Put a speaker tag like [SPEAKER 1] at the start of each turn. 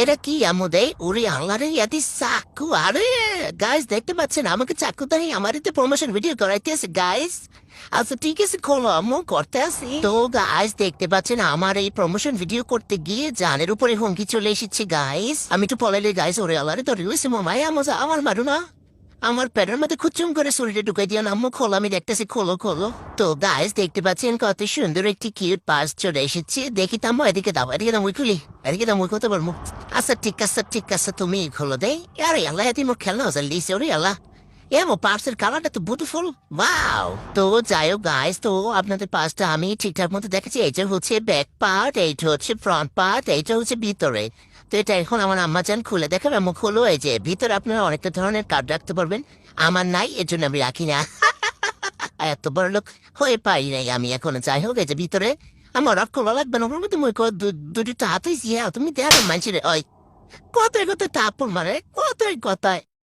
[SPEAKER 1] এটা কি আমুদে উড়ি আল্লাহরে ইয়াদি চাকু আরে গাইস দেখতে পাচ্ছেন আমাকে চাকু তাই আমার এতে প্রমোশন ভিডিও করাইতেছে গাইস। আচ্ছা ঠিক আছে খোলো আম্মু করতে আসি তো গাইস দেখতে পাচ্ছেন আমার এই প্রমোশন ভিডিও করতে গিয়ে জানের উপরে হুমকি চলে এসেছে গাইস। আমি তো পলাইলে গাইস ওরে আল্লাহরে ধরে রয়েছে মামাই আমার মারু না আমার প্যাডের মধ্যে খুচুম করে শরীরে ঢুকাই দিয়ে আম্মু খোলো আমি দেখতেছি খোলো খোলো। তো গাইস দেখতে পাচ্ছেন কত সুন্দর একটি কিউট পাস চলে এসেছে দেখি তাম্মু এদিকে দাও এদিকে দাও মুই খুলি এদিকে দাও মুই কত পারবো। আচ্ছা ঠিক আছে তুমি খোলো দে আরে আল্লাহ এটি মোর খেলনা হচ্ছে লিসে ওরে আল্লাহ এ মো পার্সের কালারটা তো বিউটিফুল ওয়াও। তো যাই হোক গাইস তো আপনাদের পার্সটা আমি ঠিকঠাক মতো দেখেছি এইটা হচ্ছে ব্যাক পার্ট এইটা হচ্ছে ফ্রন্ট পার্ট এইটা হচ্ছে ভিতরে। তো এটা এখন আমার আম্মা চান খুলে দেখাবে মুখ হলো এই যে ভিতরে আপনারা অনেকটা ধরনের কার্ড রাখতে পারবেন আমার নাই এর জন্য আমি রাখি না। এত বড় লোক হয়ে পাই নাই আমি এখন যাই হোক এই যে ভিতরে আমার রক করা লাগবে না ওর মধ্যে মই দুটি তো হাতেই তুমি দেখো মানছি রে ওই কত তাপর মানে কতই কথায়